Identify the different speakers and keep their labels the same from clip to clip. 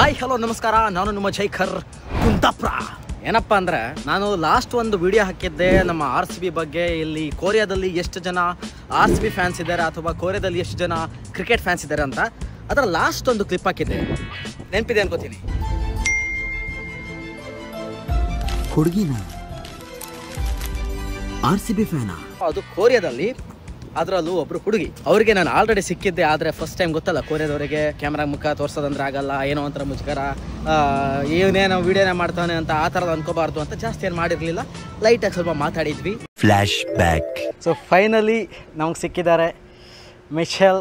Speaker 1: Hi hello ನಮಸ್ಕಾರ, ನಾನು ನಿಮ್ಮ ಜೈಖರ್ ಕುಂದಾಪುರ. ಏನಪ್ಪ ಅಂದರೆ ನಾನು ಲಾಸ್ಟ್ ಒಂದು ವಿಡಿಯೋ ಹಾಕಿದ್ದೆ ನಮ್ಮ RCB ಬಗ್ಗೆ. ಇಲ್ಲಿ ಕೊರಿಯಾದಲ್ಲಿ ಎಷ್ಟು ಜನ RCB ಫ್ಯಾನ್ಸ್ ಇದ್ದಾರೆ ಅಥವಾ ಕೊರಿಯಾದಲ್ಲಿ ಎಷ್ಟು ಜನ ಕ್ರಿಕೆಟ್ ಫ್ಯಾನ್ಸ್ ಇದ್ದಾರೆ ಅಂತ ಅದರ ಲಾಸ್ಟ್ ಒಂದು ಕ್ಲಿಪ್ ಹಾಕಿದ್ದೆ. ನೆನಪಿದೆ ಅನ್ಕೋತೀನಿ.
Speaker 2: ಹುಡುಗಿನ RCB ಫ್ಯಾನ,
Speaker 1: ಅದು ಕೊರಿಯಾದಲ್ಲಿ, ಅದರಲ್ಲೂ ಒಬ್ರು ಹುಡುಗಿ. ಅವರಿಗೆ ನಾನು ಆಲ್ರೆಡಿ ಸಿಕ್ಕಿದ್ದೆ, ಆದರೆ ಫಸ್ಟ್ ಟೈಮ್ ಗೊತ್ತಲ್ಲ ಕೊರಿಯಾದವರಿಗೆ ಕ್ಯಾಮ್ರಾ ಮುಖ ತೋರಿಸೋದಂದ್ರೆ ಆಗಲ್ಲ, ಏನೋ ಒಂಥರ ಮುಜುಗರ, ಏನೇನೋ ವಿಡಿಯೋನೇ ಮಾಡ್ತಾನೆ ಅಂತ ಆ ಥರದ್ದು ಅನ್ಕೋಬಾರ್ದು ಅಂತ ಜಾಸ್ತಿ ಏನು ಮಾಡಿರಲಿಲ್ಲ. ಲೈಟಾಗಿ ಸ್ವಲ್ಪ ಮಾತಾಡಿದ್ವಿ.
Speaker 2: Flash back.
Speaker 1: ಸೊ ಫೈನಲಿ ನಮ್ಗೆ ಸಿಕ್ಕಿದ್ದಾರೆ Michelle.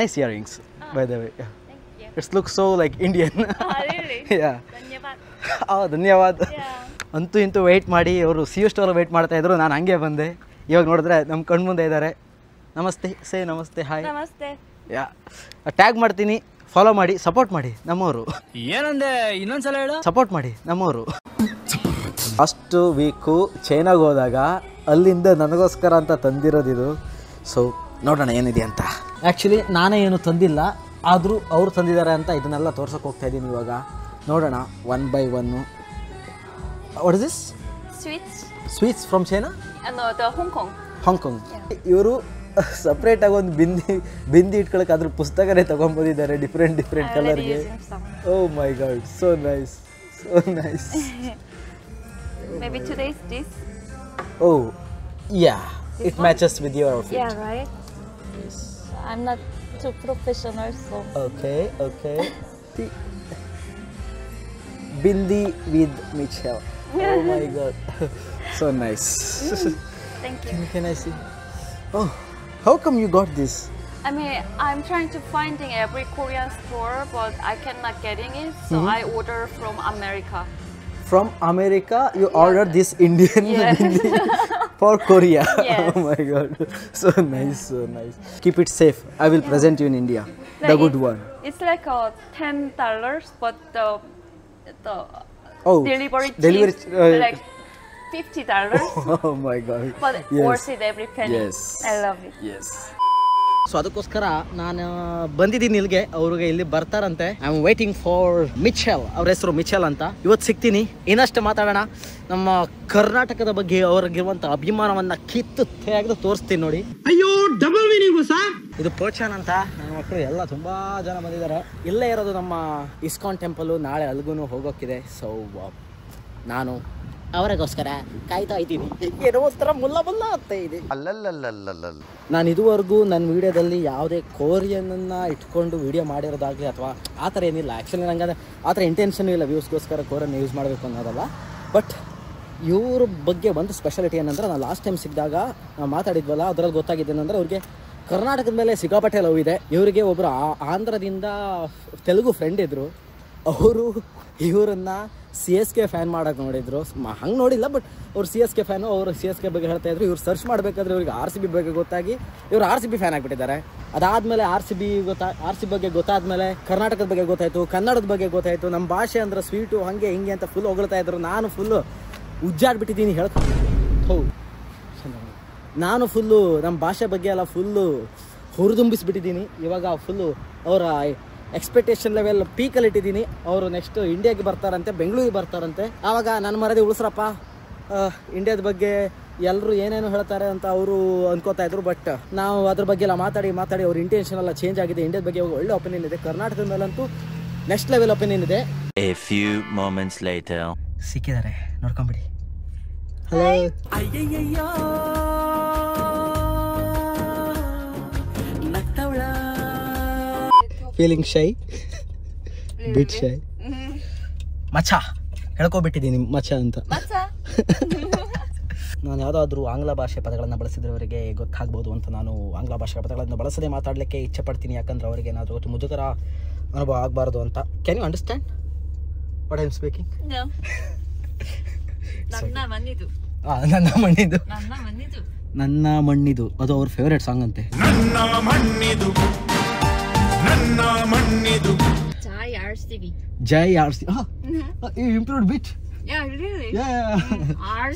Speaker 1: Nice earrings by the way. It's look so like Indian. ಧನ್ಯವಾದ. ಅಂತೂ ಇಂತೂ ವೆಯ್ಟ್ ಮಾಡಿ ಅವರು CU ಸ್ಟೋರ್ ವೆಯ್ಟ್ ಮಾಡ್ತಾಯಿದ್ರು. ನಾನು ಹಂಗೆ ಬಂದೆ. ಇವಾಗ ನೋಡಿದ್ರೆ ನಮ್ಮ ಕಣ್ಮುಂದೆ ಇದ್ದಾರೆ. ನಮಸ್ತೆ, ಸೇ ನಮಸ್ತೆ, ಹಾಯ್.
Speaker 3: ನಮಸ್ತೆ.
Speaker 1: ಟ್ಯಾಗ್ ಮಾಡ್ತೀನಿ, ಫಾಲೋ ಮಾಡಿ, ಸಪೋರ್ಟ್ ಮಾಡಿ. ನಮ್ಮವರು
Speaker 2: ಏನಂದೆ ಇನ್ನೊಂದ್ಸಲ ಹೇಳು.
Speaker 1: ಸಪೋರ್ಟ್ ಮಾಡಿ ನಮ್ಮವರು. ಅಷ್ಟು ವೀಕು ಚೈನಾಗೆ ಹೋದಾಗ ಅಲ್ಲಿಂದ ನನಗೋಸ್ಕರ ಅಂತ ತಂದಿರೋದಿದು. ಸೊ ನೋಡೋಣ ಏನಿದೆ ಅಂತ. ಆ್ಯಕ್ಚುಲಿ ನಾನೇ ಏನು ತಂದಿಲ್ಲ, ಆದರೂ ಅವರು ತಂದಿದ್ದಾರೆ ಅಂತ ಇದನ್ನೆಲ್ಲ ತೋರ್ಸೋಕೆ ಹೋಗ್ತಾ ಇದ್ದೀನಿ. ಇವಾಗ ನೋಡೋಣ one by one. What is this? Sweets from China? Hong Kong. ಇವರು ಸಪ್ರೇಟಾಗಿ ಒಂದು ಬಿಂದಿ ಇಟ್ಕೊಳಕ್ಕೆ ಅದ್ರ ಪುಸ್ತಕನೇ ತೊಗೊಂಬಂದಿದ್ದಾರೆ ಡಿಫ್ರೆಂಟ್ ಕಲರ್ಗೆ. Oh my god, so nice.
Speaker 3: Maybe today is this.
Speaker 1: Oh, yeah. It matches with your outfit.
Speaker 3: Yeah, right?
Speaker 1: Yes.
Speaker 3: I'm not too professional, so.
Speaker 1: Okay. Bindi with Michelle. Oh my god. So nice.
Speaker 3: Thank you.
Speaker 1: Can I see? Oh, how come you got this?
Speaker 3: I mean, I'm trying to finding every Korean store, but I cannot getting it, so I order from America.
Speaker 1: From America, you ordered this Indian bindi for Korea.
Speaker 3: Yes.
Speaker 1: Oh my god. So nice. Keep it safe. I will present you in India. The
Speaker 3: Like
Speaker 1: good one.
Speaker 3: It's like $10, but the
Speaker 1: Oh,
Speaker 3: delivery
Speaker 1: delivery,
Speaker 3: like $50.
Speaker 1: Oh my god.
Speaker 3: But
Speaker 1: Yes.
Speaker 3: worth it every penny.
Speaker 1: Yes.
Speaker 3: I love it.
Speaker 1: Yes. ಸೊ ಅದಕ್ಕೋಸ್ಕರ ನಾನು ಬಂದಿದ್ದೀನಿ ಇಲ್ಲಿಗೆ. ಅವ್ರಿಗೆ ಇಲ್ಲಿ ಬರ್ತಾರಂತೆ. I am waiting for Michelle. ಅವ್ರ ಹೆಸರು ಮಿಚೆಲ್ ಅಂತ. ಇವತ್ತು ಸಿಗ್ತೀನಿ. ಇನ್ನಷ್ಟು ಮಾತಾಡೋಣ. ನಮ್ಮ ಕರ್ನಾಟಕದ ಬಗ್ಗೆ ಅವ್ರಿಗಿರುವಂಥ ಅಭಿಮಾನವನ್ನ ಕಿತ್ತು ತೆಗೆದು ತೋರಿಸ್ತೀನಿ ನೋಡಿ.
Speaker 2: ಅಯ್ಯೋ, ಡಬಲ್ ಮೀನಿಂಗು ಸಾ.
Speaker 1: ಇದು ಪೋಚಾನ್ ಅಂತ. ನನ್ನ ಮಕ್ಕಳು ಎಲ್ಲ ತುಂಬಾ ಜನ ಬಂದಿದ್ದಾರೆ. ಇಲ್ಲೇ ಇರೋದು ನಮ್ಮ ಇಸ್ಕಾನ್ ಟೆಂಪಲ್. ನಾಳೆ ಅಲ್ಗೂ ಹೋಗೋಕ್ಕಿದೆ. ಸೊ ನಾನು ಅವರಿಗೋಸ್ಕರ ಕಾಯ್ತಾ ಇದ್ದೀನಿ. ಏನೋ ಒಂಥರ ಮುಲ್ಲ ಅಂತ ಇದೆ. ನಾನು ಇದುವರೆಗೂ ನನ್ನ ವಿಡಿಯೋದಲ್ಲಿ ಯಾವುದೇ ಕೊರಿಯನನ್ನು ಇಟ್ಕೊಂಡು ವಿಡಿಯೋ ಮಾಡಿರೋದಾಗಲಿ ಅಥವಾ ಆ ಥರ ಏನಿಲ್ಲ. ಆ್ಯಕ್ಚುಲಿ ನಂಗೆ ಆ ಥರ ಇಂಟೆನ್ಷನ್ ಇಲ್ಲ ವ್ಯೂಸ್ಗೋಸ್ಕರ ಕೊರಿಯನ್ ಯೂಸ್ ಮಾಡಬೇಕು ಅನ್ನೋದಲ್ಲ. ಬಟ್ ಇವ್ರ ಬಗ್ಗೆ ಒಂದು ಸ್ಪೆಷಾಲಿಟಿ ಏನಂದ್ರೆ, ನಾನು ಲಾಸ್ಟ್ ಟೈಮ್ ಸಿಕ್ಕಿದಾಗ ಮಾತಾಡಿದ್ವಲ್ಲ, ಅದರಲ್ಲಿ ಗೊತ್ತಾಗಿದ್ದೇನೆಂದರೆ ಅವ್ರಿಗೆ ಕರ್ನಾಟಕದ ಮೇಲೆ ಸಿಕ್ಕಾಪಟ್ಟೆ ಲವ್ ಇದೆ. ಇವರಿಗೆ ಒಬ್ಬರು ಆಂಧ್ರದಿಂದ ತೆಲುಗು ಫ್ರೆಂಡ್ ಇದ್ದರು. ಅವರು ಇವರನ್ನು CSK ಫ್ಯಾನ್ ಮಾಡೋಕೆ ನೋಡಿದ್ರು. ಹಂಗೆ ನೋಡಿಲ್ಲ, ಬಟ್ ಅವ್ರು CSK ಫ್ಯಾನು. ಅವರು CSK ಬಗ್ಗೆ ಹೇಳ್ತಾ ಇದ್ರು. ಇವ್ರು ಸರ್ಚ್ ಮಾಡಬೇಕಾದ್ರೆ ಇವ್ರಿಗೆ RCB ಬಗ್ಗೆ ಗೊತ್ತಾಗಿ ಇವರು RCB ಫ್ಯಾನ್ ಆಗಿಬಿಟ್ಟಿದ್ದಾರೆ. ಅದಾದಮೇಲೆ RCB ಬಗ್ಗೆ ಗೊತ್ತಾದ್ಮೇಲೆ ಕರ್ನಾಟಕದ ಬಗ್ಗೆ ಗೊತ್ತಾಯಿತು, ಕನ್ನಡದ ಬಗ್ಗೆ ಗೊತ್ತಾಯಿತು, ನಮ್ಮ ಭಾಷೆ ಅಂದ್ರೆ ಸ್ವೀಟು ಹಾಗೆ ಹಿಂಗೆ ಅಂತ ಫುಲ್ ಹೊಗಳ್ತಾ ಇದ್ರು. ನಾನು ಫುಲ್ಲು ಉಜ್ಜಾಡ್ಬಿಟ್ಟಿದ್ದೀನಿ ಹೌದು. ನಾನು ಫುಲ್ಲು ನಮ್ಮ ಭಾಷೆ ಬಗ್ಗೆ ಎಲ್ಲ ಫುಲ್ಲು ಹುರಿದುಂಬಿಸ್ಬಿಟ್ಟಿದ್ದೀನಿ. ಇವಾಗ ಫುಲ್ಲು ಅವರ ಎಕ್ಸ್ಪೆಕ್ಟೇಷನ್ ಲೆವೆಲ್ ಪೀಕಲ್ಲಿ ಇಟ್ಟಿದ್ದೀನಿ. ಅವರು ನೆಕ್ಸ್ಟ್ ಇಂಡಿಯಾಗೆ ಬರ್ತಾರಂತೆ, ಬೆಂಗಳೂರಿಗೆ ಬರ್ತಾರಂತೆ. ಆವಾಗ ನನ್ನ ಮರದಿ ಉಳಿಸ್ರಪ್ಪ, ಇಂಡಿಯಾದ ಬಗ್ಗೆ ಎಲ್ಲರೂ ಏನೇನು ಹೇಳ್ತಾರೆ ಅಂತ ಅವರು ಅನ್ಕೋತಾ ಇದ್ರು. ಬಟ್ ನಾವು ಅದ್ರ ಬಗ್ಗೆ ಎಲ್ಲ ಮಾತಾಡಿ ಅವ್ರ ಇಂಟೆನ್ಷನ್ ಎಲ್ಲ ಚೇಂಜ್ ಆಗಿದೆ. ಇಂಡಿಯಾದ ಬಗ್ಗೆ ಒಳ್ಳೆ ಒಪಿನಿಯನ್ ಇದೆ. ಕರ್ನಾಟಕದ ಮೇಲಂತೂ ನೆಕ್ಸ್ಟ್ ಲೆವೆಲ್ ಒಪಿನಿಯನ್ ಇದೆ.
Speaker 2: A few moments later.
Speaker 1: ಸಿಕ್ಕಿದ್ದಾರೆ, ನೋಡ್ಕೊಂಬಿಡಿ. ಹಲೋ. ಫೀಲಿಂಗ್ ಶೈ, ಬಿಟ್ ಶೈ. ಮಚ್ಚ ಹೇಳ್ಕೊಬಿಟ್ಟಿದ್ದೀನಿ, ಮಚ್ಚ ಅಂತ. ನಾನು ಯಾವುದಾದ್ರೂ ಆಂಗ್ಲ ಭಾಷೆ ಪದಗಳನ್ನು ಬಳಸಿದ್ರೆ ಅವರಿಗೆ ಗೊತ್ತಾಗ್ಬೋದು ಅಂತ ನಾನು ಆಂಗ್ಲ ಭಾಷೆ ಪದಗಳನ್ನು ಬಳಸದೆ ಮಾತಾಡಲಿಕ್ಕೆ ಇಚ್ಛೆ ಪಡ್ತೀನಿ. ಯಾಕಂದ್ರೆ ಅವರಿಗೆ ಏನಾದರೂ ಮುಜುಗರ ಅನುಭವ ಆಗಬಾರ್ದು ಅಂತ. Can you understand what I am speaking? ನನ್ನ ಮಣ್ಣಿದು ಅದು ಅವ್ರ ಫೇವರೇಟ್ ಸಾಂಗ್ ಅಂತೆ. Jai RCB. You improved a bit.
Speaker 3: Yeah, really?
Speaker 1: Yeah.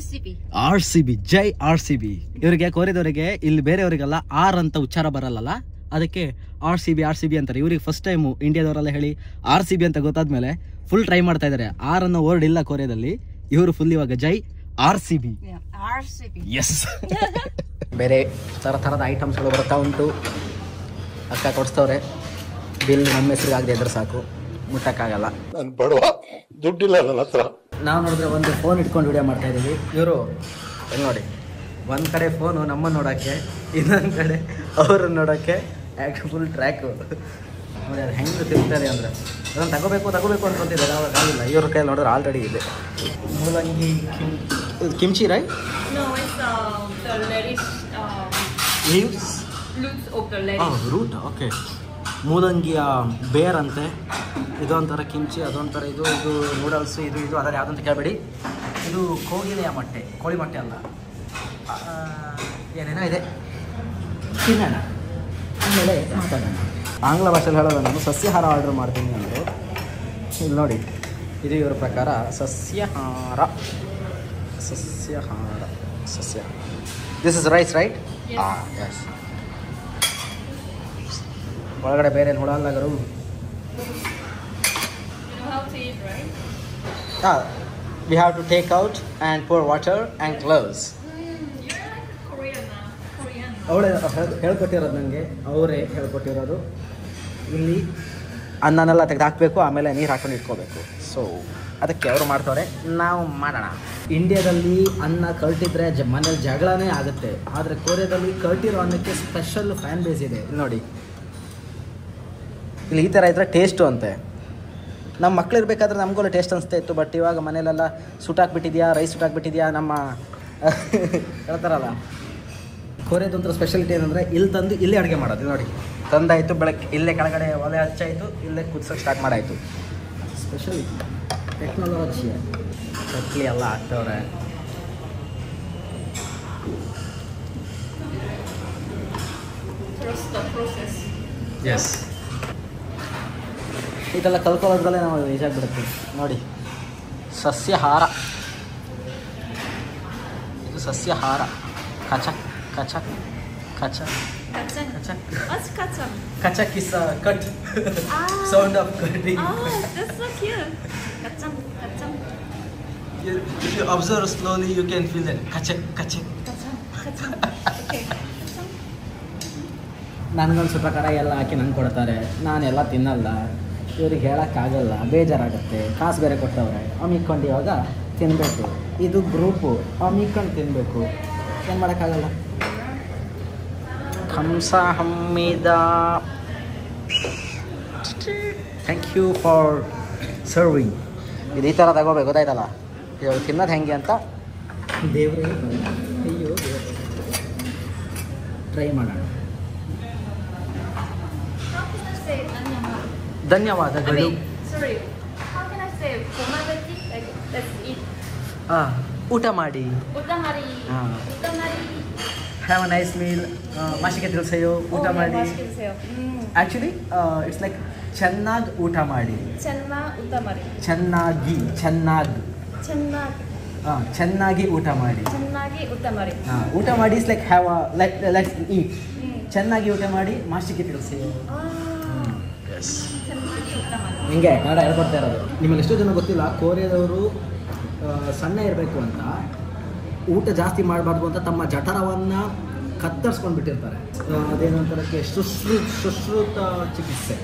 Speaker 3: RCB.
Speaker 1: Jai RCB. ಇವರಿಗೆ ಕೊರಿಯಾದವರಿಗೆ ಇಲ್ಲಿ ಬೇರೆಯವರಿಗೆಲ್ಲ ಆರ್ ಅಂತ ಉಚ್ಚಾರ ಬರಲ್ಲ. ಅದಕ್ಕೆ RCB ಅಂತಾರೆ. ಇವ್ರಿಗೆ ಫಸ್ಟ್ ಟೈಮು ಇಂಡಿಯಾದವರೆಲ್ಲ ಹೇಳಿ RCB ಅಂತ ಗೊತ್ತಾದ್ಮೇಲೆ ಫುಲ್ ಟ್ರೈ ಮಾಡ್ತಾ ಇದ್ದಾರೆ. ಆರ್ ಅನ್ನೋ ವರ್ಡ್ ಇಲ್ಲ ಕೊರಿಯಾದಲ್ಲಿ, ಇವರು ಫುಲ್ ಇವಾಗ ಜೈ RCB. ಎಸ್. ಬೇರೆ ಥರದ ಐಟಮ್ಸ್ಗಳು ಬರ್ತಾ ಉಂಟು. ಅಕ್ಕ ಕೊಡಿಸ್ತವ್ರೆ. ಬಿಲ್ ನಮ್ಮ ಹೆಸರಿಗೆ ಆಗದೆ ಇದ್ರೆ ಸಾಕು, ಮುಟ್ಟಕ್ಕಾಗಲ್ಲ.
Speaker 4: ನಾನು ಬಡವ, ದುಡ್ಡಿಲ್ಲ ನನ್ನ ಹತ್ರ.
Speaker 1: ನಾವು ನೋಡಿದ್ರೆ ಒಂದು ಫೋನ್ ಇಟ್ಕೊಂಡು ವಿಡಿಯೋ ಮಾಡ್ತಾ ಇದ್ದೀವಿ. ಇವರು ನೋಡಿ, ಒಂದು ಕಡೆ ಫೋನು ನಮ್ಮನ್ನು ನೋಡೋಕ್ಕೆ, ಇನ್ನೊಂದು ಕಡೆ ಅವ್ರನ್ನ ನೋಡೋಕ್ಕೆ ಫುಲ್ ಟ್ರ್ಯಾಕು ನೋಡಿ. ಅದು ಹೆಂಗೆ ತಿಂತಾರೆ ಅಂದರೆ ಅದನ್ನು ತಗೋಬೇಕು ಅನ್ಕೊತಿದ್ದಾರೆ, ಅವಾಗ ಆಗಿಲ್ಲ. ಇವ್ರ ಕೈ ನೋಡಿದ್ರೆ ಆಲ್ರೆಡಿ ಇದೆ. ಮೂಲಂಗಿ kimchi rye leaves root. Okay, ಮೂಲಂಗಿಯ ಬೇರ್ ಅಂತೆ. ಇದೊಂಥರ ಕಿಮ್ಚಿ, ಅದೊಂಥರ ಇದು ನೂಡಲ್ಸು, ಇದು ಅದರ ಯಾವುದಂತ ಕೇಳಬೇಡಿ. ಇದು ಕೋಗಿಲೆಯ ಮೊಟ್ಟೆ, ಕೋಳಿ ಮೊಟ್ಟೆ ಅಲ್ಲ, ಏನೇನೋ ಇದೆ. ತಿನ್ನೋಣ, ಆಮೇಲೆ ಮಾತಾಡೋಣ. ಆಂಗ್ಲ ಭಾಷೆಯಲ್ಲಿ ಹೇಳೋದು, ನಾನು ಸಸ್ಯಾಹಾರ ಆರ್ಡರ್ ಮಾಡ್ತೀನಿ ಅಂದರು. ಇಲ್ಲಿ ನೋಡಿ, ಇದು ಇವರ ಪ್ರಕಾರ ಸಸ್ಯಾಹಾರ. This is rice right? Yes. ಒಳಗಡೆ ಬೇರೆ ನೋಡಲ್ಲಗರು. We have to take out and pour water and gloves. ಅವಳೇ ಹೇಳ್ಕೊಟ್ಟಿರೋದು, ನನಗೆ ಅವರೇ ಹೇಳ್ಕೊಟ್ಟಿರೋದು. ಇಲ್ಲಿ ಅನ್ನನೆಲ್ಲ ತೆಗೆದು ಹಾಕಬೇಕು, ಆಮೇಲೆ ನೀರು ಹಾಕೊಂಡು ಇಟ್ಕೋಬೇಕು. ಸೊ ಅದಕ್ಕೆ ಅವರು ಮಾಡ್ತವ್ರೆ, ನಾವು ಮಾಡೋಣ. ಇಂಡಿಯಾದಲ್ಲಿ ಅನ್ನ ಕಲ್ಟಿದ್ರೆ ಮನೇಲಿ ಜಗಳನೇ ಆಗುತ್ತೆ, ಆದರೆ ಕೊರಿಯಾದಲ್ಲಿ ಕಲ್ಟಿರೋ ಅನ್ನಕ್ಕೆ ಸ್ಪೆಷಲ್ ಫ್ಯಾನ್ ಬೇಸ್ ಇದೆ. ಇಲ್ಲಿ ನೋಡಿ, ಇಲ್ಲಿ ಈ ಥರ ಇದ್ದರೆ ಟೇಸ್ಟು ಅಂತೆ. ನಮ್ಮ ಮಕ್ಳು ಇರಬೇಕಾದ್ರೆ ನಮಗೂ ಟೇಸ್ಟ್ ಅನಿಸ್ತಾ ಇತ್ತು. ಬಟ್ ಇವಾಗ ಮನೇಲೆಲ್ಲ ಸುಟ್ಟಾಕ್ಬಿಟ್ಟಿದ್ಯಾ, ರೈಸ್ ಸುಟ್ಟಾಕ್ಬಿಟ್ಟಿದ್ಯಾ ನಮ್ಮ ಹೇಳ್ತಾರಲ್ಲ. ಕೊರಿಯಾದಂಥ ಸ್ಪೆಷಾಲಿಟಿ ಏನಂದರೆ ಇಲ್ಲಿ ತಂದು ಇಲ್ಲೇ ಅಡುಗೆ ಮಾಡೋದು. ನೋಡಿ, ತಂದಾಯಿತು, ಬೆಳಗ್ಗೆ ಇಲ್ಲೇ ಕೆಳಗಡೆ ಒಲೆ ಹಚ್ಚಾಯಿತು, ಇಲ್ಲೇ ಕುದಿಸೋಕೆ ಸ್ಟಾರ್ಟ್ ಮಾಡಾಯಿತು. Special technology. ಚಟ್ಲಿ ಎಲ್ಲ ಹಾಕ್ತವ್ರೆ. ಎಸ್, ಇದೆಲ್ಲ ಕಲ್ಕೊಳ್ಳೋದ್ರಲ್ಲೇ ನಾವು ಈಜಾಗ್ಬಿಡುತ್ತೆ. ನೋಡಿ, ಸಸ್ಯಾಹಾರ, ಇದು ಸಸ್ಯಾಹಾರ. ಕಚಕ್ ಕಚಕ್ ಕಚಕ್ ಕಚಕ್ ಕಚಕ್ is cut, sound of cutting.
Speaker 3: That's so cute. Kacang.
Speaker 1: If you observe slowly, you can feel that kachak kachak.
Speaker 3: Okay.
Speaker 1: ನನಗನ್ಸೋ ಪ್ರಕಾರ ಎಲ್ಲ ಹಾಕಿ ನಂಗೆ ಕೊಡ್ತಾರೆ, ನಾನೆಲ್ಲ ತಿನ್ನಲ್ಲ. ಇವ್ರಿಗೆ ಹೇಳೋಕ್ಕಾಗಲ್ಲ, ಬೇಜಾರಾಗುತ್ತೆ. ಕಾಸು ಬೇರೆ ಕೊಟ್ಟವ್ರೆ, ಅಮ್ಮಿಕೊಂಡು ಇವಾಗ ತಿನ್ನಬೇಕು. ಇದು ಗ್ರೂಪು, ಅಮ್ಮಿಕೊಂಡು ತಿನ್ನಬೇಕು, ಏನು ಮಾಡೋಕ್ಕಾಗಲ್ಲ. ಹಂಸ ಹಮ್ಮಿದ. Thank you for serving. ಇದು ಈ ಥರ ತಗೋಬೇಕು, ಗೊತ್ತಾಯ್ತಲ್ಲ. ಇವಾಗ ತಿನ್ನೋದು ಹೆಂಗೆ ಅಂತ ದೇವ್ರಿಗೆ ಅಯ್ಯೋ ಟ್ರೈ ಮಾಡೋಣ. ಧನ್ಯವಾದಗಳು.
Speaker 3: Sorry. How can I say formality? Like, let's eat.
Speaker 1: ಊಟ ಮಾಡಿ.
Speaker 3: Utamari.
Speaker 1: Have a nice meal. ಮಾಶಿಗೆ ತಿಳಿಸೆಯೋ, ಊಟ ಮಾಡಿ. ಆ್ಯಕ್ಚುಲಿ ಇಟ್ಸ್ ಲೈಕ್ ಚೆನ್ನಾಗಿ ಊಟ ಮಾಡಿ. ಚೆನ್ನಾಗಿ ಊಟ ಮಾಡಿ. ಊಟ ಮಾಡಿ ಇಸ್ ಲೈಕ್ ಹ್ಯಾವ್ ಲೆಟ್ಸ್ ಈಟ್. ಚೆನ್ನಾಗಿ ಊಟ ಮಾಡಿ, ಮಾಶಿಗೆ ತಿಳಿಸೆಯೋ. ಹಿಂಗೆ ಕನ್ನಡ ಹೇಳ್ಕೊಡ್ತಾ ಇರೋದು. ನಿಮಗೆ ಎಷ್ಟೋ ಜನ ಗೊತ್ತಿಲ್ಲ, ಕೊರಿಯಾದವರು ಸಣ್ಣ ಇರಬೇಕು ಅಂತ, ಊಟ ಜಾಸ್ತಿ ಮಾಡಬಾರ್ದು ಅಂತ ತಮ್ಮ ಜಠರವನ್ನು ಕತ್ತರಿಸ್ಕೊಂಡು ಬಿಟ್ಟಿರ್ತಾರೆ. ಅದೇನಂತರಕ್ಕೆ ಸುಶ್ರುತ ಚಿಕಿತ್ಸೆ.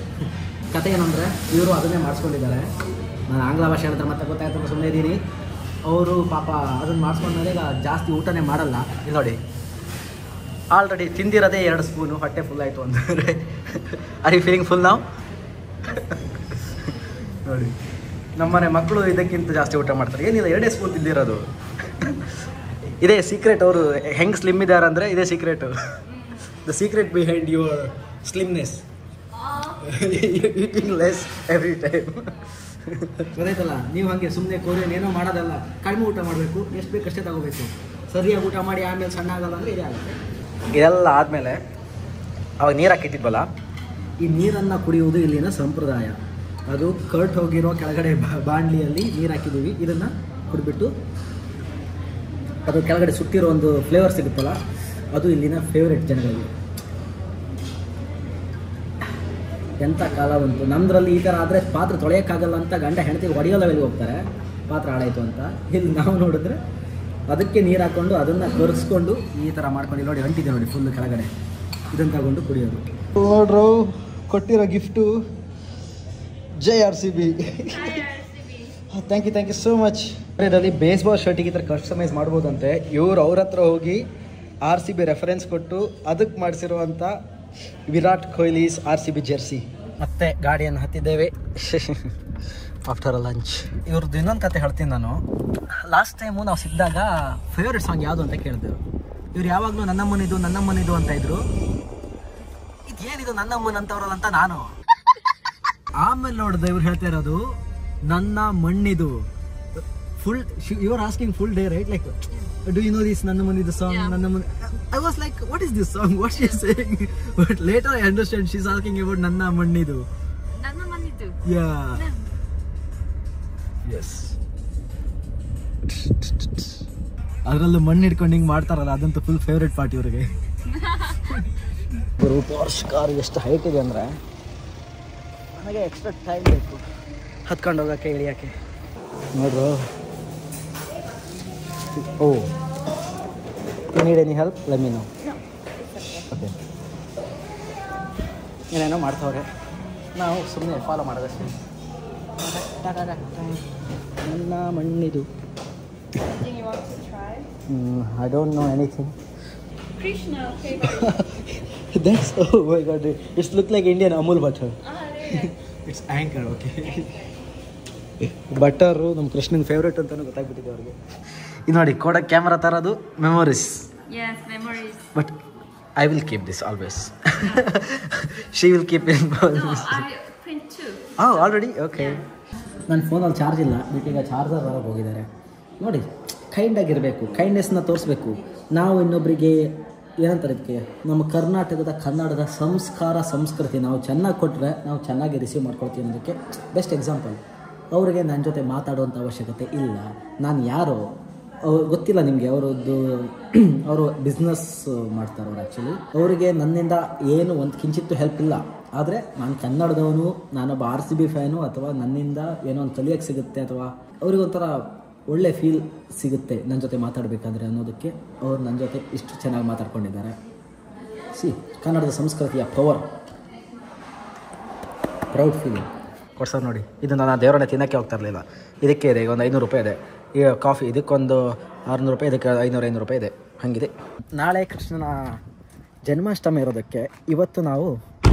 Speaker 1: ಕತೆ ಏನಂದರೆ, ಇವರು ಅದನ್ನೇ ಮಾಡಿಸ್ಕೊಂಡಿದ್ದಾರೆ. ನಾನು ಆಂಗ್ಲ ಭಾಷೆ ಹೇಳ್ತಾರೆ ಮತ್ತೆ ಗೊತ್ತಾಯ್ತು, ಸುಮ್ಮನೆ ಇದ್ದೀನಿ. ಅವರು ಪಾಪ ಅದನ್ನು ಮಾಡಿಸ್ಕೊಂಡ್ಮೇಲೆ ಈಗ ಜಾಸ್ತಿ ಊಟನೇ ಮಾಡಲ್ಲ. ಇಲ್ಲಿ ನೋಡಿ, ಆಲ್ರೆಡಿ ತಿಂದಿರೋದೇ 2 ಸ್ಪೂನು, ಹೊಟ್ಟೆ ಫುಲ್ ಆಯಿತು ಅಂದರೆ. ಆರ್ ಯು ಫೀಲಿಂಗ್ ಫುಲ್ ನಾವು? ನೋಡಿ, ನಮ್ಮನೆ ಮಕ್ಕಳು ಇದಕ್ಕಿಂತ ಜಾಸ್ತಿ ಊಟ ಮಾಡ್ತಾರೆ. ಏನಿಲ್ಲ, 2 ಸ್ಪೂನ್ ತಿಂದಿರೋದು. ಇದೇ ಸೀಕ್ರೆಟ್. ಅವರು ಹೆಂಗೆ ಸ್ಲಿಮ್ ಇದ್ದಾರೆ ಅಂದರೆ ಇದೇ secret. The secret behind your slimness, eating less every time. ಗೊತ್ತಾಯ್ತಲ್ಲ. ನೀವು ಹಾಗೆ ಸುಮ್ಮನೆ ಕೊರಿಯನ್ ಏನೋ ಮಾಡೋದಲ್ಲ, ಕಡಿಮೆ ಊಟ ಮಾಡಬೇಕು, ಎಷ್ಟು ಬೇಕು ಅಷ್ಟೇ ತಗೋಬೇಕು. ಸರಿಯಾಗಿ ಊಟ ಮಾಡಿ ಆಮೇಲೆ ಸಣ್ಣ ಆಗಲ್ಲ ಅಂದರೆ ಇದೇ ಆಗುತ್ತೆ. ಇದೆಲ್ಲ ಆದಮೇಲೆ ಅವಾಗ ನೀರು ಹಾಕಿಟ್ಟಿದ್ವಲ್ಲ, ಈ ನೀರನ್ನು ಕುಡಿಯುವುದು ಇಲ್ಲಿನ ಸಂಪ್ರದಾಯ. ಅದು ಕರ್ಟ್ ಹೋಗಿರೋ ಕೆಳಗಡೆ ಬಾಣಲಿಯಲ್ಲಿ ನೀರು ಹಾಕಿದ್ದೀವಿ. ಇದನ್ನು ಕುಡಿಬಿಟ್ಟು ಅದು ಕೆಳಗಡೆ ಸುಟ್ಟಿರೋ ಒಂದು ಫ್ಲೇವರ್ ಸಿಗುತ್ತಲ್ಲ, ಅದು ಇಲ್ಲಿನ ಫೇವ್ರೆಟ್ ಜನಗಳಿಗೆ. ಎಂಥ ಕಾಲ ಬಂತು. ನಮ್ಮದ್ರಲ್ಲಿ ಈ ಥರ ಆದರೆ ಪಾತ್ರೆ ತೊಳೆಯೋಕ್ಕಾಗಲ್ಲ ಅಂತ ಗಂಡ ಹೆಂಡತಿಗೆ ಹೊಡೆಯೋ ಲೆವೆಲ್ಗೆ ಹೋಗ್ತಾರೆ, ಪಾತ್ರ ಹಾಳಾಯಿತು ಅಂತ. ಇಲ್ಲಿ ನಾವು ನೋಡಿದ್ರೆ ಅದಕ್ಕೆ ನೀರು ಹಾಕ್ಕೊಂಡು ಅದನ್ನು ಕರೆಸ್ಕೊಂಡು ಈ ಥರ ಮಾಡ್ಕೊಂಡು ನೋಡಿ ಅಂಟಿದೆ ನೋಡಿ ಫುಲ್ ಕೆಳಗಡೆ, ಇದನ್ನು ತಗೊಂಡು ಕುಡಿಯೋದು. ನೋಡ್ರು ಕೊಟ್ಟಿರೋ ಗಿಫ್ಟು ಜೈ RCB. Thank you so much. ಇದರಲ್ಲಿ ಬೇಸ್ಬಾಲ್ ಶರ್ಟಿಗೆ ಈ ಥರ ಕಸ್ಟಮೈಸ್ ಮಾಡ್ಬೋದಂತೆ. ಇವ್ರು ಅವ್ರ ಹತ್ರ ಹೋಗಿ RCB ರೆಫರೆನ್ಸ್ ಕೊಟ್ಟು ಅದಕ್ಕೆ ಮಾಡಿಸಿರುವಂಥ ವಿರಾಟ್ ಕೊಹ್ಲೀಸ್ RCB ಜೆರ್ಸಿ. ಮತ್ತೆ ಗಾಡಿಯನ್ನು ಹತ್ತಿದ್ದೇವೆ ಆಫ್ಟರ್ ಅ ಲಂಚ್. ಇವ್ರದ್ದು ಇನ್ನೊಂದು ಕತೆ ಹೇಳ್ತೀನಿ ನಾನು. ಲಾಸ್ಟ್ ಟೈಮು ನಾವು ಸಿಕ್ಕಿದಾಗ ಫೇವ್ರೆಟ್ ಸಾಂಗ್ ಯಾವುದು ಅಂತ ಕೇಳಿದೆವು. ಇವ್ರು ಯಾವಾಗಲೂ ನನ್ನಮ್ಮನಿದು ಅಂತ ಇದ್ರು. ಇದೇನಿದು ನನ್ನಮ್ಮನ ಅಂತವ್ರಲ್ಲ ಅಂತ ನಾನು ಆಮೇಲೆ ನೋಡಿದೆ ಇವ್ರು ಹೇಳ್ತಾ ಇರೋದು ನನ್ನ ಮಣ್ಣಿದು. Full you are asking full day right, like do you know this ನನ್ನ ಮಣ್ಣಿದು ಸಾಂಗ್? ನನ್ನ ಮನೆ I was like what is this song, what she is saying? But later I understand she is asking about ನನ್ನ ಮಣ್ಣಿದು. Yeah yes, ಅದರಲ್ಲೂ ಮಣ್ಣು ಹಿಡ್ಕೊಂಡು ಹಿಂಗೆ ಮಾಡ್ತಾರಲ್ಲ, ಅದಂತೂ ಫುಲ್ ಫೇವ್ರೆಟ್ ಪಾರ್ಟ್ ಇವ್ರಿಗೆ. ಪೋರ್ಷ್ ಕಾರ್ ಎಷ್ಟು ಹೈಟ್ ಇದೆ ಅಂದರೆ ನನಗೆ ಎಕ್ಸ್ಟ್ರಾ ಟೈಮ್ ಬೇಕು ಹತ್ಕೊಂಡು ಹೋಗೋಕ್ಕೆ, ಇಳಿಯೋಕ್ಕೆ. ನೋಡ್ರು, oh you need any help let me know. Okay, ಏನೇನೋ ಮಾಡ್ತಾವ್ರೆ, ನಾವು ಸುಮ್ಮನೆ ಫಾಲೋ ಮಾಡೋದಷ್ಟೇ. ನನ್ನ ಮಣ್ಣಿದು. I don't know anything.
Speaker 3: Krishna favorite.
Speaker 1: That's, oh my god, it's look like Indian Amul butter. It's anchor, okay. Butter ನಮ್ಮ ಕೃಷ್ಣನ್ ಫೇವ್ರೇಟ್ ಅಂತಾನು ಗೊತ್ತಾಗ್ಬಿಟ್ಟಿದೆ ಅವ್ರಿಗೆ. ಇದು ನೋಡಿ ಕೋಡಕ್ ಕ್ಯಾಮರಾ ತರೋದು memories.
Speaker 3: Yes, memories.
Speaker 1: But I will keep this always. She will keep in.
Speaker 3: No, I print too.
Speaker 1: Already okay. ನನ್ನ ಫೋನಲ್ಲಿ charge ಇಲ್ಲ, but ಈಗ ಚಾರ್ಜರ್ ಹೊರಗೆ ಹೋಗಿದ್ದಾರೆ. ನೋಡಿ, ಕೈಂಡಾಗಿರಬೇಕು, ಕೈಂಡ್ನೆಸ್ನ ತೋರಿಸ್ಬೇಕು. ನಾವು ಇನ್ನೊಬ್ಬರಿಗೆ ಏನಂತಾರೆ ಇದಕ್ಕೆ, ನಮ್ಮ ಕನ್ನಡದ ಸಂಸ್ಕಾರ ಸಂಸ್ಕೃತಿ ನಾವು ಚೆನ್ನಾಗಿ ಕೊಟ್ಟರೆ ನಾವು ಚೆನ್ನಾಗಿ ರಿಸೀವ್ ಮಾಡ್ಕೊಳ್ತೀವಿ ಅನ್ನೋದಕ್ಕೆ ಬೆಸ್ಟ್ ಎಕ್ಸಾಂಪಲ್. ಅವರಿಗೆ ನನ್ನ ಜೊತೆ ಮಾತಾಡುವಂಥ ಅವಶ್ಯಕತೆ ಇಲ್ಲ. ನಾನು ಯಾರೋ ಅವ್ರು ಗೊತ್ತಿಲ್ಲ ನಿಮಗೆ, ಅವರು ಬಿಸ್ನೆಸ್ ಮಾಡ್ತಾರೆ. ಅವ್ರು ಆ್ಯಕ್ಚುಲಿ ಅವರಿಗೆ ನನ್ನಿಂದ ಏನು ಒಂದು ಕಿಂಚಿತ್ತು ಹೆಲ್ಪ್ ಇಲ್ಲ. ಆದರೆ ನಾನು ಕನ್ನಡದವನು, ನಾನೊಬ್ಬ RCB ಫ್ಯಾನು, ಅಥವಾ ನನ್ನಿಂದ ಏನೋ ಒಂದು ಕಲಿಯೋಕ್ಕೆ ಸಿಗುತ್ತೆ, ಅಥವಾ ಅವ್ರಿಗೊಂಥರ ಒಳ್ಳೆ ಫೀಲ್ ಸಿಗುತ್ತೆ ನನ್ನ ಜೊತೆ ಮಾತಾಡಬೇಕಾದ್ರೆ ಅನ್ನೋದಕ್ಕೆ ಅವ್ರು ನನ್ನ ಜೊತೆ ಇಷ್ಟು ಚೆನ್ನಾಗಿ ಮಾತಾಡ್ಕೊಂಡಿದ್ದಾರೆ. ಕನ್ನಡದ ಸಂಸ್ಕೃತಿಯ ಪವರ್, ಪ್ರೌಡ್ ಫೀಲಿಂಗ್ ಕೊಡ್ಸೋದು ನೋಡಿ. ಇದು ನಾನು ದೇವರನ್ನ ತಿನ್ನೋಕ್ಕೆ ಹೋಗ್ತಾ ಇರಲಿಲ್ಲ. ಇದಕ್ಕೆ ಇದೆ ಈಗ ಒಂದು 500 ರೂಪಾಯಿ ಇದೆ. ಈ ಕಾಫಿ ಇದಕ್ಕೊಂದು 600 ರೂಪಾಯಿ, ಇದಕ್ಕೆ 500 ರೂಪಾಯಿ ಇದೆ. ಹಾಗಿದೆ. ನಾಳೆ ಕೃಷ್ಣನ ಜನ್ಮಾಷ್ಟಮಿ ಇರೋದಕ್ಕೆ ಇವತ್ತು ನಾವು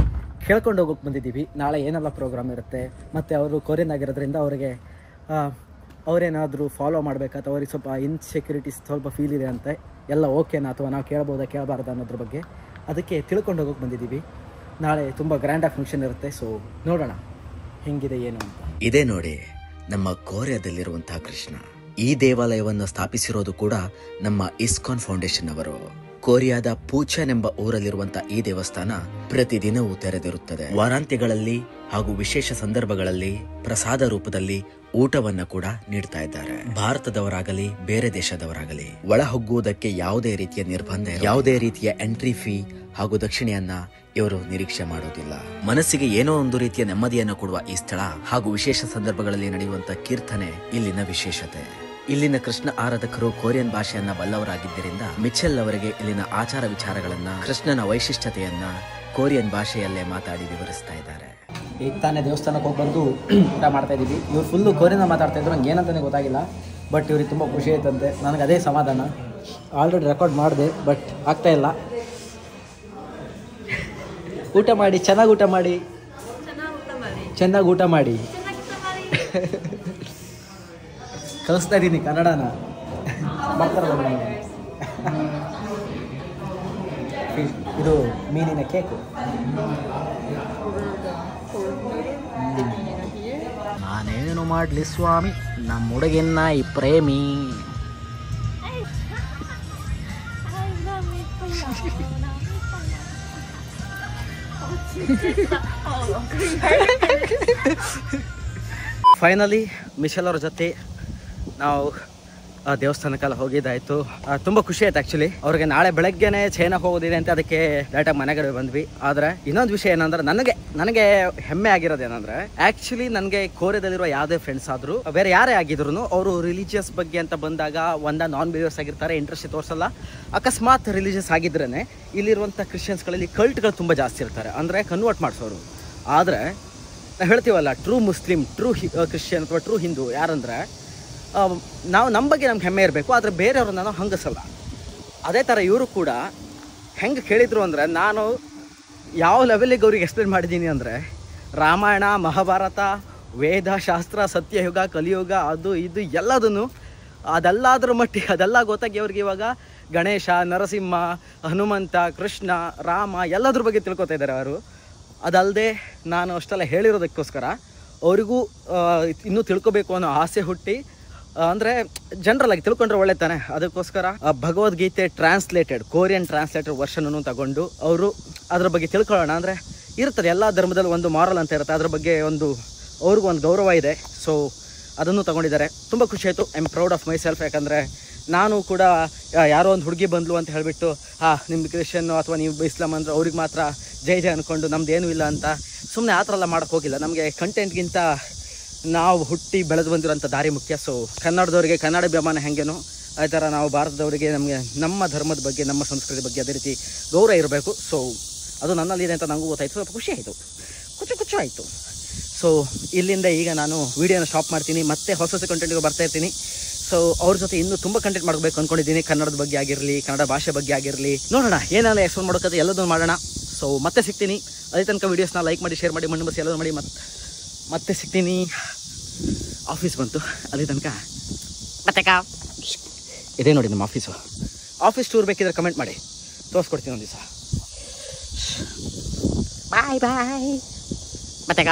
Speaker 1: ಕೇಳ್ಕೊಂಡು ಹೋಗೋಕೆ ಬಂದಿದ್ದೀವಿ. ನಾಳೆ ಏನೆಲ್ಲ ಪ್ರೋಗ್ರಾಮ್ ಇರುತ್ತೆ, ಮತ್ತು ಅವರು ಕೊರಿಯನ್ ಆಗಿರೋದ್ರಿಂದ ಅವರಿಗೆ ಅವರೇನಾದರೂ ಫಾಲೋ ಮಾಡಬೇಕಾ, ಅಥವಾ ಅವ್ರಿಗೆ ಸ್ವಲ್ಪ ಇನ್ಸೆಕ್ಯೂರಿಟೀಸ್ ಸ್ವಲ್ಪ ಫೀಲ್ ಇದೆ ಅಂತೆ. ಎಲ್ಲ ಓಕೆನಾ, ಅಥವಾ ನಾವು ಕೇಳ್ಬೋದಾ ಕೇಳಬಾರ್ದಾ ಅನ್ನೋದ್ರ ಬಗ್ಗೆ ಅದಕ್ಕೆ ತಿಳ್ಕೊಂಡು ಹೋಗೋಕೆ ಬಂದಿದ್ದೀವಿ. ನಾಳೆ ತುಂಬ ಗ್ರ್ಯಾಂಡಾಗಿ ಫಂಕ್ಷನ್ ಇರುತ್ತೆ. ಸೊ ನೋಡೋಣ ಹೆಂಗಿದೆ ಏನು ಅಂತ.
Speaker 5: ಇದೇ ನೋಡಿ ನಮ್ಮ ಕೊರಿಯಾದಲ್ಲಿರುವಂತಹ ಕೃಷ್ಣ. ಈ ದೇವಾಲಯವನ್ನು ಸ್ಥಾಪಿಸಿರೋದು ಕೂಡ ನಮ್ಮ ಇಸ್ಕಾನ್ ಫೌಂಡೇಶನ್ ಅವರು. ಕೊರಿಯಾದ ಪೂಚನ್ ಎಂಬ ಊರಲ್ಲಿರುವಂತಹ ಈ ದೇವಸ್ಥಾನ ಪ್ರತಿದಿನವೂ ತೆರೆದಿರುತ್ತದೆ. ವಾರಾಂತ್ಯಗಳಲ್ಲಿ ಹಾಗೂ ವಿಶೇಷ ಸಂದರ್ಭಗಳಲ್ಲಿ ಪ್ರಸಾದ ರೂಪದಲ್ಲಿ ಊಟವನ್ನ ಕೂಡ ನೀಡ್ತಾ ಇದ್ದಾರೆ. ಭಾರತದವರಾಗಲಿ ಬೇರೆ ದೇಶದವರಾಗಲಿ ಒಳ ಹೋಗುವುದಕ್ಕೆ ಯಾವುದೇ ರೀತಿಯ ನಿರ್ಬಂಧ, ಯಾವುದೇ ರೀತಿಯ ಎಂಟ್ರಿ ಫೀ ಹಾಗೂ ದಕ್ಷಿಣೆಯನ್ನ ಇವರು ನಿರೀಕ್ಷೆ ಮಾಡೋದಿಲ್ಲ. ಮನಸ್ಸಿಗೆ ಏನೋ ಒಂದು ರೀತಿಯ ನೆಮ್ಮದಿಯನ್ನು ಕೊಡುವ ಈ ಸ್ಥಳ ಹಾಗೂ ವಿಶೇಷ ಸಂದರ್ಭಗಳಲ್ಲಿ ನಡೆಯುವಂತಹ ಕೀರ್ತನೆ ಇಲ್ಲಿನ ವಿಶೇಷತೆ. ಇಲ್ಲಿನ ಕೃಷ್ಣ ಆರಾಧಕರು ಕೊರಿಯನ್ ಭಾಷೆಯನ್ನ ಬಲ್ಲವರಾಗಿದ್ದರಿಂದ ಮಿಚೆಲ್ ಅವರಿಗೆ ಇಲ್ಲಿನ ಆಚಾರ ವಿಚಾರಗಳನ್ನ, ಕೃಷ್ಣನ ವೈಶಿಷ್ಟ್ಯತೆಯನ್ನ ಕೊರಿಯನ್ ಭಾಷೆಯಲ್ಲೇ ಮಾತಾಡಿ ವಿವರಿಸ್ತಾ ಇದ್ದಾರೆ.
Speaker 1: ಈಗ ತಾನೇ ದೇವಸ್ಥಾನಕ್ಕೆ ಹೋಗಿ ಬಂದು ಊಟ ಮಾಡ್ತಾ ಇದ್ದೀವಿ. ಇವ್ರು ಫುಲ್ಲು ಕೊರಿಯನ್ನ ಮಾತಾಡ್ತಾ ಇದ್ರು, ನಂಗೆ ಏನಂತಾನೆ ಗೊತ್ತಾಗಿಲ್ಲ. ಬಟ್ ಇವ್ರಿಗೆ ತುಂಬ ಖುಷಿ ಆಯ್ತಂತೆ. ನನಗೆ ಅದೇ ಸಮಾಧಾನ. ಆಲ್ರೆಡಿ ರೆಕಾರ್ಡ್ ಮಾಡಿದೆ, ಬಟ್ ಆಗ್ತಾ ಇಲ್ಲ. ಊಟ ಮಾಡಿ, ಚೆನ್ನಾಗಿ ಊಟ ಮಾಡಿ, ಚೆನ್ನಾಗಿ ಊಟ ಮಾಡಿ. ಕಲಿಸ್ತಾ ಇದ್ದೀನಿ ಕನ್ನಡನ. ಬರ್ತಾರಲ್ಲ ಇದು ಮೀನಿನ ಕೇಕು. ನಾನೇನು ಮಾಡಲಿ ಸ್ವಾಮಿ, ನಮ್ಮ ಹುಡುಗಿನ ಈ ಪ್ರೇಮಿ. ಫೈನಲಿ ಮಿಶೆಲ್ ಅವ್ರ ಜೊತೆ ನಾವು ದೇವಸ್ಥಾನಕ್ಕೆಲ್ಲ ಹೋಗಿದ್ದಾಯಿತು. ತುಂಬ ಖುಷಿ ಆಯ್ತು ಆ್ಯಕ್ಚುಲಿ. ಅವ್ರಿಗೆ ನಾಳೆ ಬೆಳಗ್ಗೆನೇ ಚೈನಾಗೆ ಹೋಗೋದಿದೆ ಅಂತ ಅದಕ್ಕೆ ಡೈರೆಕ್ಟಾಗಿ ಮನೆಗೆ ಬಂದ್ವಿ. ಆದರೆ ಇನ್ನೊಂದು ವಿಷಯ ಏನಂದ್ರೆ ನನಗೆ ಹೆಮ್ಮೆ ಆಗಿರೋದು ಏನಂದರೆ ಆ್ಯಕ್ಚುಲಿ ನನಗೆ ಕೋರಿಯಾದಲ್ಲಿರುವ ಯಾವುದೇ ಫ್ರೆಂಡ್ಸ್ ಆದರೂ ಬೇರೆ ಯಾರೇ ಆಗಿದ್ರು ಅವರು ರಿಲಿಜಿಯಸ್ ಬಗ್ಗೆ ಅಂತ ಬಂದಾಗ ನಾನ್ ಬಿಲೀವರ್ಸ್ ಆಗಿರ್ತಾರೆ, ಇಂಟ್ರೆಸ್ಟ್ ತೋರಿಸಲ್ಲ. ಅಕಸ್ಮಾತ್ ರಿಲಿಜಿಯಸ್ ಆಗಿದ್ರೇ ಇಲ್ಲಿರುವಂಥ ಕ್ರಿಶ್ಚಿಯನ್ಸ್ಗಳಲ್ಲಿ ಕಲ್ಟ್ಗಳು ತುಂಬ ಜಾಸ್ತಿ ಇರ್ತಾರೆ, ಅಂದರೆ ಕನ್ವರ್ಟ್ ಮಾಡಿಸೋರು. ಆದರೆ ನಾವು ಹೇಳ್ತೀವಲ್ಲ ಟ್ರೂ ಮುಸ್ಲಿಮ್, ಟ್ರೂ ಕ್ರಿಶ್ಚಿಯನ್ ಅಥವಾ ಟ್ರೂ ಹಿಂದೂ ಯಾರಂದರೆ ನಾವು ನಮ್ಮ ಬಗ್ಗೆ ನಮ್ಗೆ ಹೆಮ್ಮೆ ಇರಬೇಕು, ಆದರೆ ಬೇರೆಯವ್ರನ್ನ ನಾವು ಹಂಗಸಲ್ಲ. ಅದೇ ಥರ ಇವರು ಕೂಡ ಹೆಂಗೆ ಕೇಳಿದರು ಅಂದರೆ ನಾನು ಯಾವ ಲೆವೆಲಿಗೆ ಅವ್ರಿಗೆ ಎಕ್ಸ್ಪ್ಲೇನ್ ಮಾಡಿದ್ದೀನಿ ಅಂದರೆ ರಾಮಾಯಣ, ಮಹಾಭಾರತ, ವೇದ, ಶಾಸ್ತ್ರ, ಸತ್ಯಯುಗ, ಕಲಿಯುಗ, ಅದು ಇದು ಎಲ್ಲದನ್ನು ಅದೆಲ್ಲಾದ್ರ ಮಟ್ಟಿಗೆ ಅದೆಲ್ಲ ಗೊತ್ತಾಗಿ ಅವ್ರಿಗೆ ಇವಾಗ ಗಣೇಶ, ನರಸಿಂಹ, ಹನುಮಂತ, ಕೃಷ್ಣ, ರಾಮ ಎಲ್ಲದ್ರ ಬಗ್ಗೆ ತಿಳ್ಕೊತಾ ಇದ್ದಾರೆ ಅವರು. ಅದಲ್ಲದೆ ನಾನು ಅಷ್ಟೆಲ್ಲ ಹೇಳಿರೋದಕ್ಕೋಸ್ಕರ ಅವರಿಗೂ ಇನ್ನೂ ತಿಳ್ಕೊಬೇಕು ಅನ್ನೋ ಆಸೆ ಹುಟ್ಟಿ, ಅಂದರೆ ಜನರಲ್ ಆಗಿ ತಿಳ್ಕೊಂಡ್ರೆ ಒಳ್ಳೆ ತಾನೆ, ಅದಕ್ಕೋಸ್ಕರ ಭಗವದ್ಗೀತೆ ಟ್ರಾನ್ಸ್ಲೇಟೆಡ್ ಕೊರಿಯನ್ ಟ್ರಾನ್ಸ್ಲೇಟೆಡ್ ವರ್ಷನನ್ನು ತಗೊಂಡು ಅವರು ಅದ್ರ ಬಗ್ಗೆ ತಿಳ್ಕೊಳ್ಳೋಣ. ಅಂದರೆ ಇರ್ತದೆ ಎಲ್ಲ ಧರ್ಮದಲ್ಲಿ ಒಂದು ಮಾರಲ್ ಅಂತ ಇರುತ್ತೆ, ಅದ್ರ ಬಗ್ಗೆ ಅವ್ರಿಗೂ ಒಂದು ಗೌರವ ಇದೆ. ಸೊ ಅದನ್ನು ತಗೊಂಡಿದ್ದಾರೆ. ತುಂಬ ಖುಷಿ ಆಯಿತು. I am proud of my self. ಯಾಕಂದರೆ ನಾನು ಕೂಡ ಯಾರೋ ಒಂದು ಹುಡುಗಿ ಬಂದ್ಲು ಅಂತ ಹೇಳಿಬಿಟ್ಟು ನಿಮ್ದು ಕ್ರಿಶ್ಚಿಯನ್ನು ಅಥವಾ ನೀವು ಇಸ್ಲಾಂ ಅಂದರೆ ಅವ್ರಿಗೆ ಮಾತ್ರ ಜೈ ಜೈ ಅಂದ್ಕೊಂಡು ನಮ್ದು ಏನೂ ಇಲ್ಲ ಅಂತ ಸುಮ್ಮನೆ ಆ ಥರ ಎಲ್ಲ ಮಾಡೋಕ್ಕೆ ಹೋಗಿಲ್ಲ. ನಮಗೆ ಕಂಟೆಂಟ್ಗಿಂತ ನಾವು ಹುಟ್ಟಿ ಬೆಳೆದು ಬಂದಿರೋಂಥ ದಾರಿ ಮುಖ್ಯ. ಸೊ ಕನ್ನಡದವರಿಗೆ ಕನ್ನಡ ಅಭಿಮಾನ ಹೆಂಗೇನೋ ಅದೇ ಥರ ನಾವು ಭಾರತದವರಿಗೆ ನಮಗೆ ನಮ್ಮ ಧರ್ಮದ ಬಗ್ಗೆ, ನಮ್ಮ ಸಂಸ್ಕೃತಿ ಬಗ್ಗೆ ಅದೇ ರೀತಿ ಗೌರವ ಇರಬೇಕು. ಸೊ ಅದು ನನ್ನಲ್ಲಿದೆ ಅಂತ ನನಗೂ ಗೊತ್ತಾಯಿತು. ಸ್ವಲ್ಪ ಖುಷಿ ಆಯಿತು, ಖುಷಿ ಆಯಿತು. ಸೊ ಇಲ್ಲಿಂದ ಈಗ ನಾನು ವೀಡಿಯೋನ ಸ್ಟಾಪ್ ಮಾಡ್ತೀನಿ, ಮತ್ತೆ ಹೊಸ ಕಂಟೆಂಟ್ಗೆ ಬರ್ತಾ ಇರ್ತೀನಿ. ಸೊ ಅವ್ರ ಜೊತೆ ಇನ್ನೂ ತುಂಬ ಕಂಟೆಂಟ್ ಮಾಡಬೇಕು ಅಂದ್ಕೊಂಡಿದ್ದೀನಿ. ಕನ್ನಡದ ಬಗ್ಗೆ ಆಗಿರಲಿ, ಕನ್ನಡ ಭಾಷೆ ಬಗ್ಗೆ ಆಗಿರಲಿ, ನೋಡೋಣ ಏನೆಲ್ಲ ಎಕ್ಸ್ಪ್ಲೇನ್ ಮಾಡೋಕ್ಕಂತ ಎಲ್ಲದನ್ನು ಮಾಡೋಣ. ಸೊ ಮತ್ತೆ ಸಿಗ್ತೀನಿ. ಅದೇ ತನಕ ವೀಡಿಯೋಸ್ನ ಲೈಕ್ ಮಾಡಿ, ಶೇರ್ ಮಾಡಿ, ಮಣ್ಣು ಬಸಿ ಎಲ್ಲದೂ ಮಾಡಿ. ಮತ್ತೆ ಸಿಗ್ತೀನಿ. ಆಫೀಸ್ ಬಂತು, ಅದೇ ತನಕ ಮತ್ತೆ ಇದೇ ನೋಡಿ ನಮ್ಮ ಆಫೀಸು. ಆಫೀಸ್ ಟೂರ್ ಬೇಕಿದ್ರೆ ಕಮೆಂಟ್ ಮಾಡಿ, ತೋರಿಸ್ಕೊಡ್ತೀನಿ ಒಂದು ದಿವಸ. ಬಾಯ್ ಮತ್ತೆ